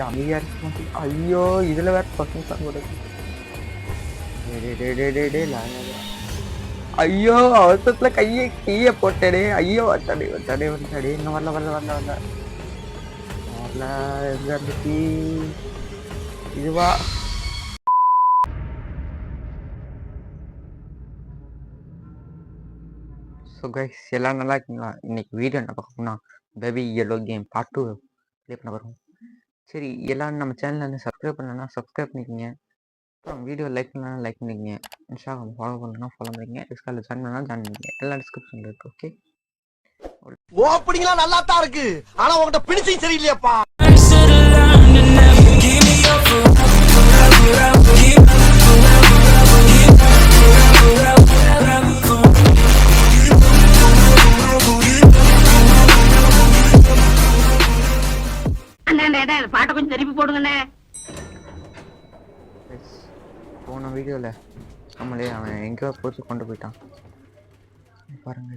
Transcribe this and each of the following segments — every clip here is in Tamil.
அமைதியா இருக்க மாட்டேன். ஐயோ இதுல வேற பசங்க சார் கூட. ஐயோ அவசரத்துல கைய போட்டடே. ஐயோ வட்டாடே வட்டாடே வட்டாடே. இன்னும் வரல வரல வரல வரல வரல. எங்க இருந்துச்சு இதுவா? ஸோ கைஸ் எல்லாம் நல்லா இருக்குங்களா? இன்னைக்கு வீடியோ என்ன பார்க்கணும்னா baby yellow game part 2 play பண்ண வரும். சரி எல்லாரும் நம்ம சேனலில் வந்து சப்ஸ்கிரைப் பண்ணலன்னா சப்ஸ்கிரைப் பண்ணிக்கோங்க. அப்புறம் வீடியோ லைக் பண்ணலாம் லைக் பண்ணிக்கோங்க. இன்ஸ்டாகிராம் ஃபாலோ பண்ணலாம் ஃபாலோ பண்ணிக்கங்க. டிஸ்கார்டில் ஜாயின் பண்ணலாம் ஜாயின் பண்ணிக்கங்க. எல்லாம் டிஸ்கிரிப்ஷனில் இருக்குது. ஓகே ஓப்பனிங்லாம் நல்லா தான் இருக்கு, ஆனா உங்ககிட்ட பினிஷிங் சரியில்லையாப்பா. பாட்டை கொஞ்சம் திருப்பி போடுங்கண்ணே. போன வீடியோவில் நம்மளே அவன் எங்கேயோ போட்டு கொண்டு போயிட்டான் பாருங்க.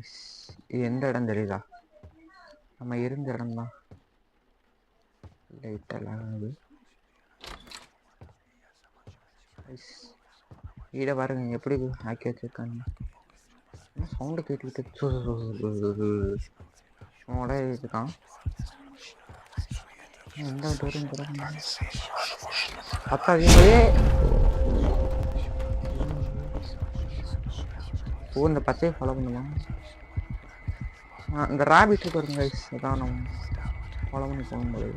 இது எந்த இடம் தெரியுதா? நம்ம இருந்த இடம் தான். லைட்டெல்லாம் வீடை பாருங்க எப்படி ஆக்கி வச்சிருக்காங்க. சவுண்டு கேட்டுக்கிட்டு இருக்கான். எந்த டோரும் பத்தாதே. ஓ இந்த பச்சையை ஃபாலோ பண்ணுமா? இந்த ராபிட் வருங்க இதான் நம்ம ஃபாலோ பண்ணி போகும்போது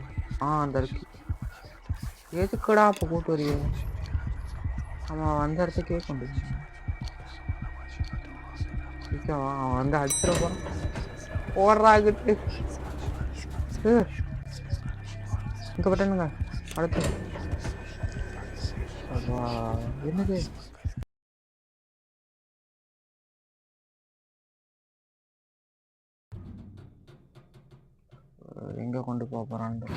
அந்த இருக்கு. எதுக்குடா அப்போ கூட்டு வரைய? நம்ம வந்த இடத்துக்கே கொண்டு அவன் வந்து அடிச்சிட போறான். போடுறாகிட்டு இங்க பட்டனுங்க. அடுத்து என்னது? எங்க கொண்டு போக போறான்னு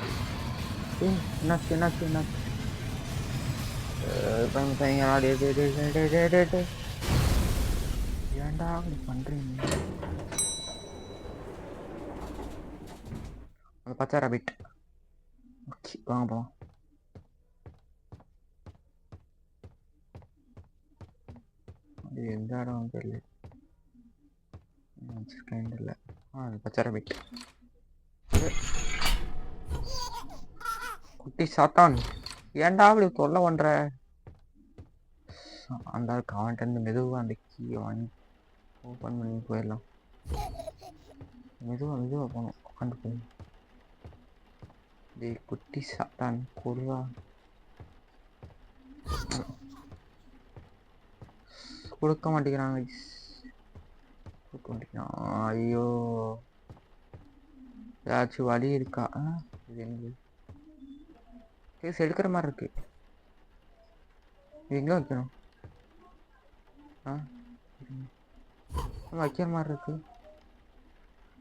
என்னாச்சு என்னாச்சு என்னாச்சு? ஏன்டா அப்படி பண்றீங்க? அந்த பச்சை ராபிட். ஓகே வாங்க போலாம். அது எந்த இடம் தெரியல. தெரியல. பச்சை ராபிட் குட்டி சாத்தான். ஏன்டா அப்படி தொல்லை பண்ற? அந்த அவன்கிட்ட இருந்து மெதுவாக அந்த கீயை வாங்கி ஓப்பன் பண்ணி போயிடலாம். மெதுவாக மெதுவாக போகணும். உட்காந்து போய் டேய் குட்டி சாத்தான் கொடுவா. கொடுக்க மாட்டேங்கிறாங்க. கொடுக்க மாட்டேங்கிறான். ஐயோ ஏதாச்சும் வழி இருக்கா? இது என்னது? கேஸ் எடுக்கிற மாதிரி இருக்கு. எங்க வைக்கணும்? வைக்கிற மாதிரி இருக்கு.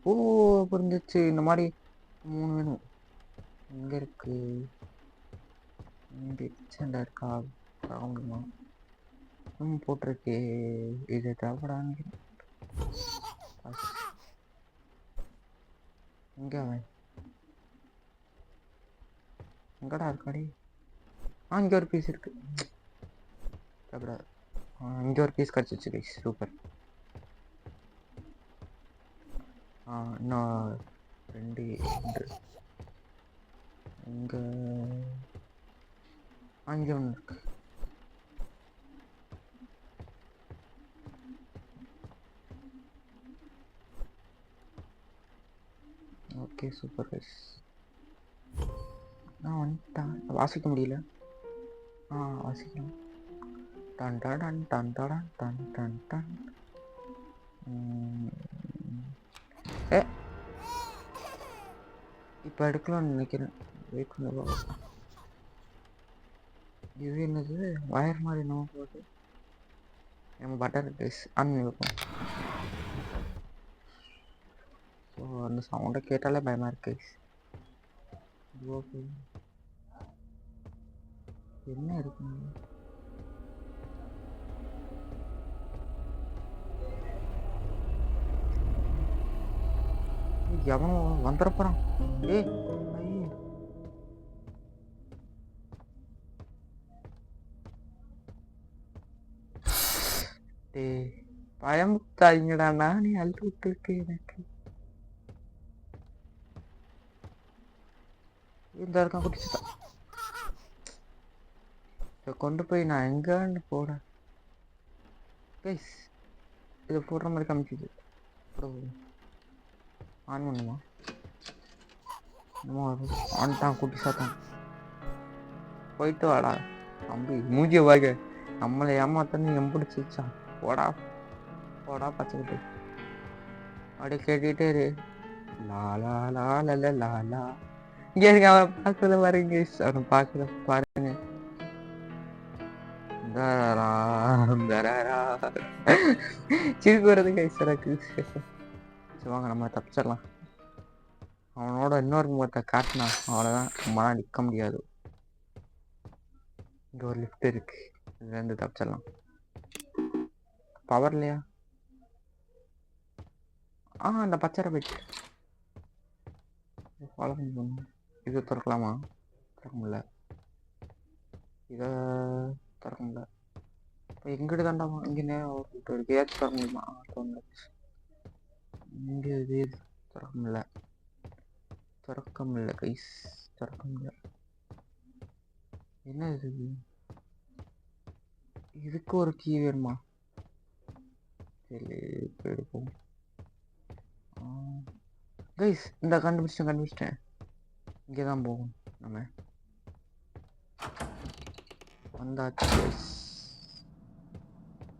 ஓ புரிஞ்சிச்சு. இந்த மாதிரி 3 வேணும். எங்க இருக்கு? இங்க இருக்கா? முடியுமா? போட்டிருக்கு. இது தேவைப்படாது. எங்க அவன்? எங்கடா இருக்காடி? இங்க ஒரு பீஸ் இருக்கு. இங்க ஒரு பீஸ் கிடைச்சிச்சு கைஸ். சூப்பர். இன்னும் 2 இங்க இங்க ஒன்று இருக்கு. Okay super guys. வந்துட்டான். வாசிக்க முடியல. வாசிக்கலாம். Done done done done done done done. இப்போ எடுக்கலாம்னு நினைக்கிறேன். வெயிட் பண்ண. இது என்னது? வயர் மாதிரி நம்ம போகுது. நம்ம பட்டர் ட்ரெஸ் ஆன் பண்ணி வைப்போம். ஸோ அந்த சவுண்டை கேட்டாலே பயமாக இருக்கு. என்ன இருக்கு? எவனும் வந்துட போறான். டேய் பயமுத்தாதீங்கடா, நானே அழுத்து விட்டுருக்கேன். எனக்கு இந்த இருக்கான் குடிச்சுட்டான். இதை கொண்டு போய் நான் எங்கன்னு போட கைஸ், இதை போடுற மாதிரி காமிக்குது. ஆன் பண்ணுமா? ஆன்ட்டான் குட்டி சாத்தான். போயிட்டு வாடா தம்பி, மூஞ்சிய வாங்க. நம்மளை ஏமாத்தன்னு எம்பிடிச்சிச்சான். போடா போடா பச்சைக்கிட்டு அப்படியே கேட்டுக்கிட்டே இரு. லாலா லால லாலா. இங்கே இருக்க அவன் பார்க்கறத பாருங்க, அவனை பார்க்கறத பாருங்க. சிரிப்பு வருது கைஸ் எனக்கு. சரி வாங்க நம்ம தப்பிச்சிடலாம். அவனோட இன்னொரு முகத்தை காட்டினா அவ்வளோதான், நம்மளால நிற்க முடியாது. இங்கே ஒரு லிஃப்ட் இருக்கு, இதுலேருந்து தப்பிச்சிடலாம். பவர் இல்லையா? அந்த பச்சரை போயிட்டு ஃபாலோ பண்ணி இது திறக்கலாமா? திறக்க முடியல. இதை திறக்க முடியல. இப்போ எங்கிட்ட தாண்டா இங்கே இருக்கு. ஏதாச்சும் திறக்க முடியுமா? இங்கே இது திறக்க முடியல. திறக்க முடியல கைஸ், திறக்க முடியல. என்ன இது? இதுக்கு ஒரு கீ வேணுமா? சரி எடுப்போம் கைஸ். இந்த கண்டுபிடிச்சிட்டேன். இங்கே தான் போகும் நம்ம. வந்தாச்சு கைஸ்.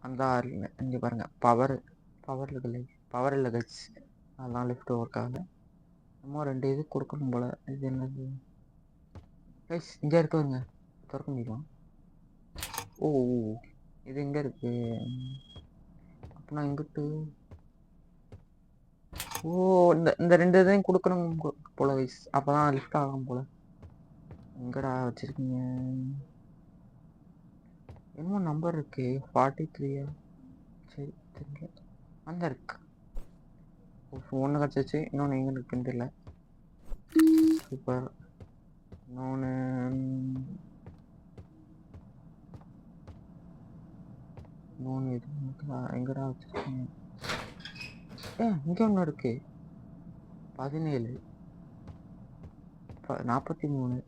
அந்த இங்கே பாருங்க, பவர் இல்லை கைஸ். அதெல்லாம் லிஃப்ட் ஒர்க் ஆகல. நம்ம 2 இது கொடுக்கணும் போல. இது என்னது கைஸ்? இங்கே இருக்குங்க, திறக்க முடியுமா? ஓ இது எங்கே இருக்கு? அப்படின்னா இங்கிட்டு. ஓ இந்த 2 இதையும் கொடுக்கணும் போல கைஸ், அப்போதான் லிஃப்ட் ஆகும் போல. எங்கடா வச்சிருக்கீங்க? என்னமோ நம்பர் இருக்கு, 43. சரி தெரியல. அந்த இருக்கு. ஒன்று கிடச்சிச்சு, இன்னொன்று எங்கே இருக்குன்னு தெரியல. சூப்பர். இன்னொன்று இது எங்கடா வச்சிருக்கீங்க? இங்கே ஒன்று இருக்கு, 17 43.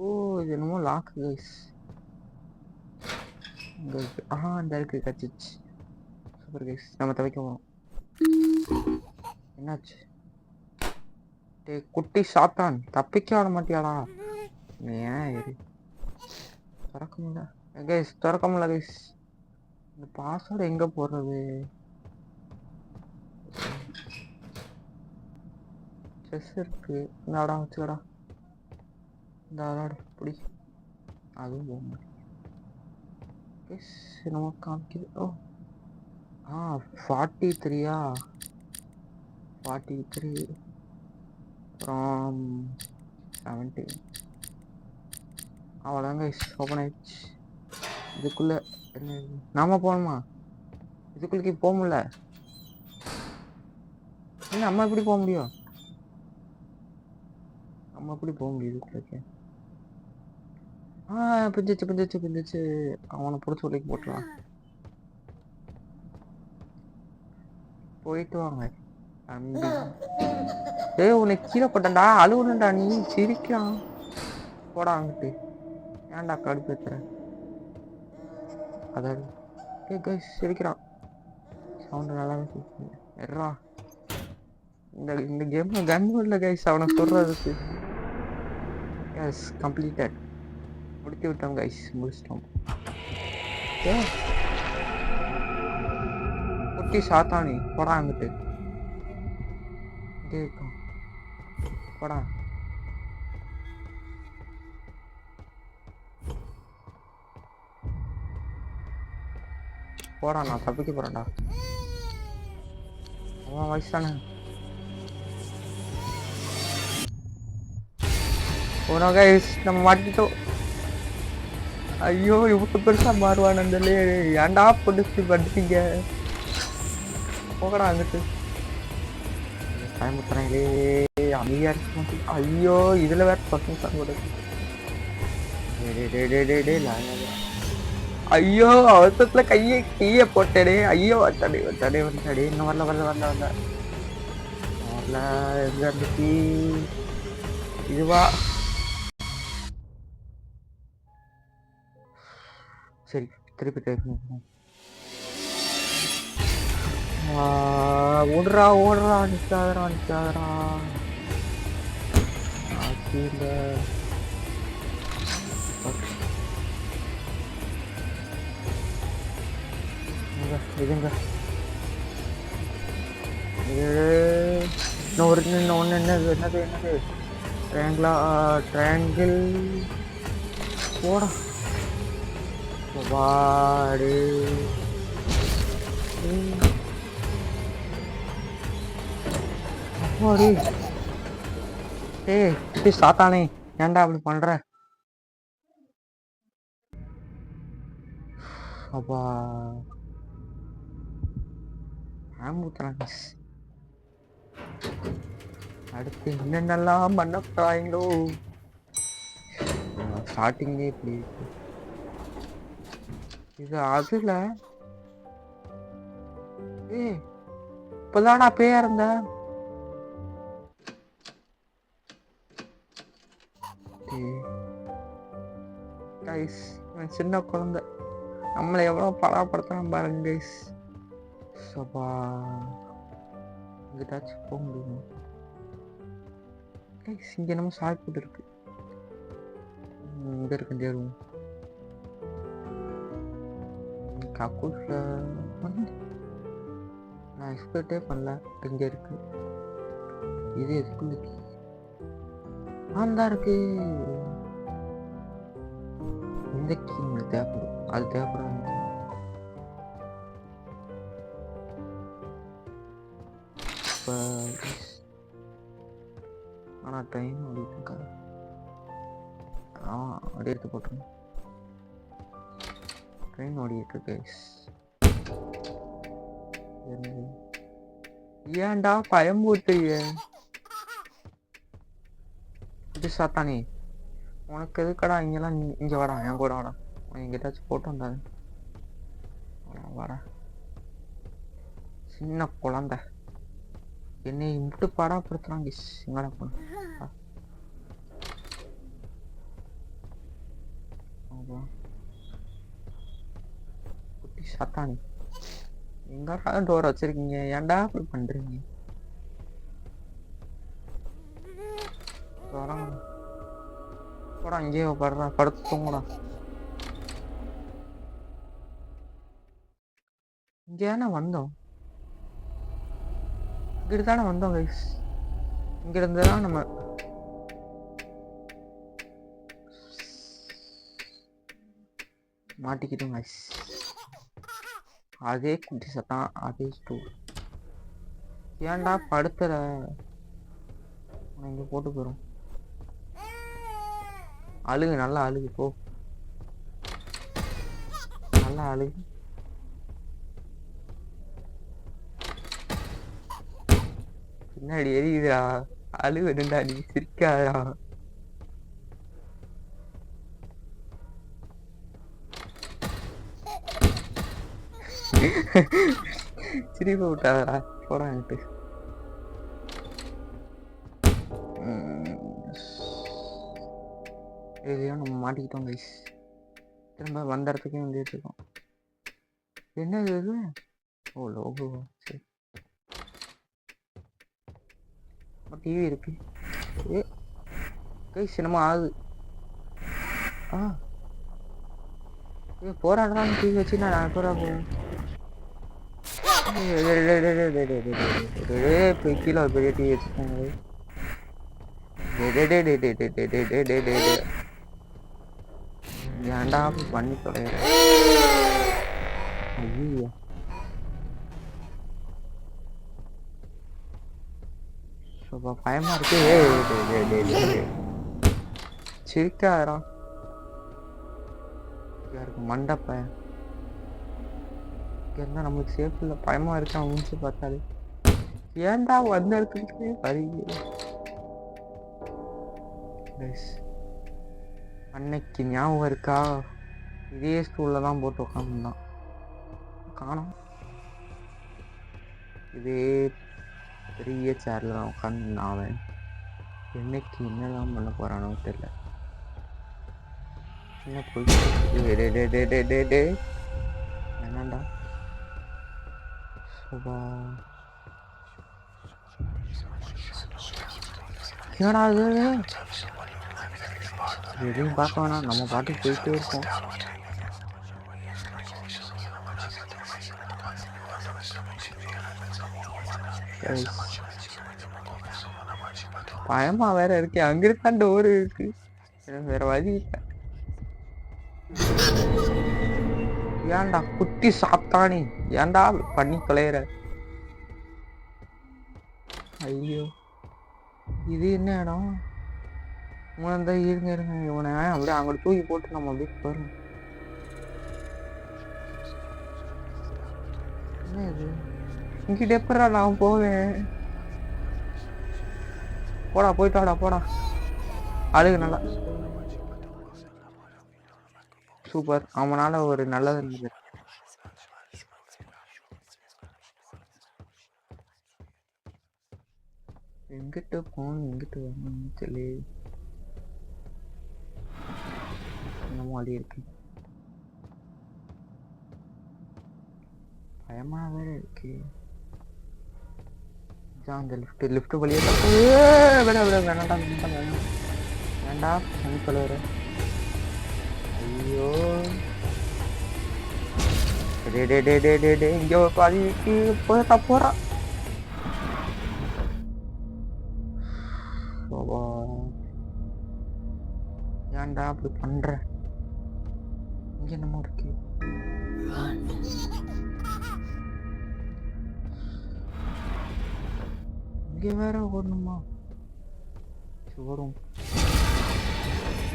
ஓ இது என்னமோ லாக்கு கைஸ். இங்கே இருக்கு. இந்த இருக்கு, கிடச்சிச்சு. சூப்பர் கைஸ், நம்ம துவைக்க போகிறோம். என்னாச்சு? டே குட்டி சாத்தான், தப்பிக்க விட மாட்டியாடா? ஏன் இரு, திறக்க முடியல கைஸ், திறக்க முடியல கைஸ். இந்த பாஸ்வேர்டு எங்கே போடுறது? செஸ் இருக்கு, இந்த இடம் வச்சுக்கடா. இந்த அடாடு பிடி, அதுவும் போக முடியும். நம்ம காமிக்குது. 43 43 அப்புறம் 17. அவ்வளோதாங்க ஓப்பன் ஆயிடுச்சு. இதுக்குள்ள என்ன நாம போகணுமா? இதுக்குள்ளே போக முடியல. நம்ம எப்படி போக முடியும்? இதுக்குள்ளே பிஞ்சிச்சு. அவனை பிடிச்சி உடைக்கு போட்டுலாம். போயிட்டு வாங்க தம்பி. உன்னை கீழே போட்டா அழுவுனண்டா, நீ சிரிக்கலாம். போடா அங்கிட்டு, ஏன்டா கடுப்பு ஏத்துற? அதாவது கைஸ் சிரிக்கிறான், சவுண்டு நல்லாவே கேட்குது. எட்ரா இந்த கேம்ல கன் இல்லை கைஸ், அவனை சொல்றதுக்கு. எஸ் கம்ப்ளீட்டட், முடித்து விட்டோம் கைஸ், முடிச்சிட்டோம். குட்டி சாத்தானி போடா அங்கிட்டு, இங்கே இருக்கான். போடா போடா, நான் தப்பிக்க போறேன்டா. அவன் வயசு தானே. போனா கைஸ், நம்ம மாட்டிட்டோம். ஐயோ இவ்வளவு பெருசா மாறுவான் அந்த ஏன்டா பொண்ணு படுத்தீங்க? போகடா அங்கிட்டு, பயமுத்துறாங்களே, அமைதியா இருக்கு. ஐயோ இதுல வேற பசங்க கூட. ஐயோ அவசரத்துல கைய போட்டடே. ஐயோ வந்தாடே. இன்னும் வரல. எங்க இருந்துச்சு இதுவா? சரி திருப்பி ஓடுறா நிக்காதரா. இதுங்க ஒண்ணு என்னது ட்ரையாங்கிள் போடா வாடு. ஏய் சாத்தானே, ஏன்டா அப்படி பண்ற? அப்பா அடுத்து என்னென்னலாம் பண்ண போறாங்களோ. ஸ்டார்டிங்கே இப்படி இருக்கு. இது அதுல இப்பதானா பேயா இருந்த? சின்ன குழந்தை நம்மளை எவ்வளவு படாப்படுத்தணும் பாருங்க கைஸ். சபா எங்கிட்டாச்சும் போக முடியுமா? இங்க நம்ம சாப்பிட்டு இருக்கு. இங்க இருக்கு தேர்வும் கக்கூஸ்ல நான் எக்ஸ்பெக்டே பண்ணல. இங்க இருக்கு. இது எதுக்குள்ள தான் இருக்கு. இந்த கீங்க தேவைப்படும். அது தேவைப்படும். ஆனா டைம் ஓடிட்டு இருக்கா. அப்படி எடுத்து போட்டுருங்க. ட்ரெயின் ஓடிட்டு இருக்கு. ஏன்டா பயம்பூட்டுறிய? இது சாத்தானே, உனக்கு எதுக்கடா இங்கெல்லாம்? இங்க வாடா, என் கூட வாடா. எங்கிட்டாச்சும் போட்டு வந்தாரு. வர சின்ன குழந்தை என்னை இம்பிட்டு பாடாப்படுத்துறாங்க. எங்கடா போன? குட்டி சாத்தானே, எங்கடா டோர் வச்சிருக்கீங்க? ஏன்டா அப்படி பண்றீங்க? போடா, இங்கேயே படுறா, படுத்து தூங்குடா. இங்க தானே வந்தோம், இங்கிட்டு தானே வந்தோம் கைஸ். இங்க இருந்துதான் நம்ம மாட்டிக்கிட்டோம் கைஸ். அதே குட்டி சத்தான், அதே ஸ்டோர். ஏன்டா படுத்துற? இங்க போட்டு போறோம். அழுகு, நல்லா அழுகு, போ நல்லா அழுகு. பின்னாடி எரியுதா? அழுகுடா, நீ சிரிக்காதா? சிரிப்பு விட்டாதா? போறான்ட்டு எதையோ நம்ம மாட்டிக்கிட்டோம் கைஸ். திரும்ப வந்த இடத்துக்கே வந்துட்டு இருக்கோம். என்னது இது? ஓ லோகோ. சரி, டிவி இருக்கு. கைஸ் என்னமோ ஆகுது. போராடுறான்னு டிவி வச்சு நான் போறா போவேன். கீழே ஒரு பெரிய டிவி வச்சுக்கோங்க. ஏன்டா பண்ணி தொலைற? ஐயோ, பயமா இருக்கு. சிரிக்காரா யாருக்கு மண்டப்ப இருந்தா நம்மளுக்கு சேஃப் இல்லை. பயமா இருக்கு அவன் முடிச்சு பார்த்தாலே. ஏன்டா வந்த இடத்துக்கு வருவீங்க? அன்னைக்கு ஞாபகம் இருக்கா? இதே ஸ்டூலில் தான் போட்டு உட்காந்துருந்தான், காணோம். இதே பெரிய சேரில் தான் உட்காந்துருந்தான் அவன். என்னைக்கு என்னதான் பண்ண போகிறானோ தெரியல. என்ன போயிட்டு என்னண்டா என்னடா அது? எதையும் பார்க்க வேணாம், நம்ம பாட்டுக்கு போயிட்டே இருக்கோம். பயமா வேற இருக்கு, அங்கிருந்தான் டோர் இருக்கு, வேற வழி இல்லை. ஏன்டா குட்டி சாப்பிட்டானி, ஏன்டா பண்ணி தொலைகிற? ஐயோ இது என்ன இடம்? இவன் இருங்க இவனை அப்படியே அங்கே தூக்கி போட்டு நம்ம அப்படியே போயிடணும். என்ன இது? இங்கிட்ட எப்படா நான் போவேன்? போடா போயிட்டாடா போடா. அழுகு நல்லா சூப்பர், அவனால ஒரு நல்லது இருந்தது. எங்கிட்ட போகணும், எங்கிட்ட வரணும் சொல்லி என்னமோ அடி இருக்கு, பயமா வேற இருக்கு. அந்த லிஃப்ட் வழியே வேணாண்டா வேண்டா பண்ணி தொலைற. ஐயோ இங்க ஒரு பாதிக்கு போட்டா போறா. ஏன்டா அப்படி பண்ற? இங்க என்னமோ இருக்கு. இங்க வேற ஓடணுமா? ஓடும்.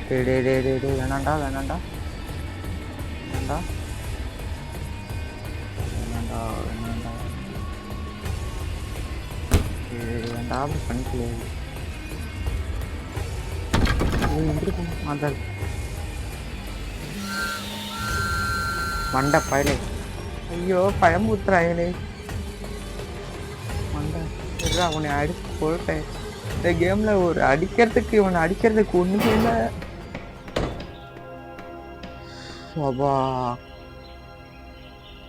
வேணாண்டா வேணாண்டா வேணாண்டா வேணாண்டா வேணாண்டா வேண்டா அப்படி பண்ணிக்கலையே. மண்டை பயலே, ஐயோ பயமுத்துறாங்களே மண்டை. அவனை அடிச்சு போட்டேன் இந்த கேம்ல, ஒரு அடிக்கிறதுக்கு இவனை அடிக்கிறதுக்கு ஒண்ணுமே இல்லை.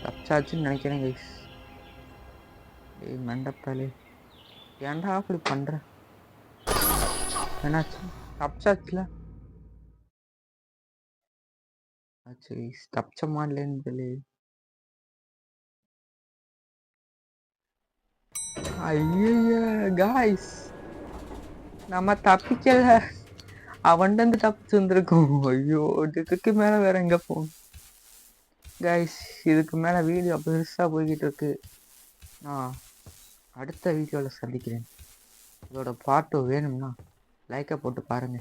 தப்பிச்சாச்சுன்னு நினைக்கிறேன் கைஸ். மண்டப்பாலே ஏன்டா அப்படி பண்ற? என்னாச்சு? தப்பிச்சாச்சுல? ஆச்சு கைஸ், தப்பிச்சமா இல்லைன்னு சொல்லி. ஐயோ காய்ஸ், நம்ம தப்பிக்கல, அவன்கிட்ட இருந்து தப்பிச்சு வந்திருக்கோம். ஐயோ இதுக்கு மேல வேற எங்க போகும் கைஸ்? இதுக்கு மேல வீடியோ பெருசா போய்கிட்டு இருக்கு. நான் அடுத்த வீடியோவில் சந்திக்கிறேன். இதோட பார்ட் 2 வேணும்னா லைக்கை போட்டு பாருங்க.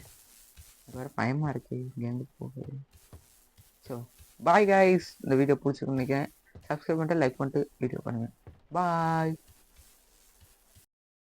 வேற பயமா இருக்கு இங்கேருந்து போகுது. ஸோ பாய் கைஸ், இந்த வீடியோ பிடிச்சிருக்குன்னு நினைக்கிறேன். சப்ஸ்கிரைப் பண்ணிட்டு லைக் பண்ணிட்டு வீடியோ பண்ணுங்க. பாய்.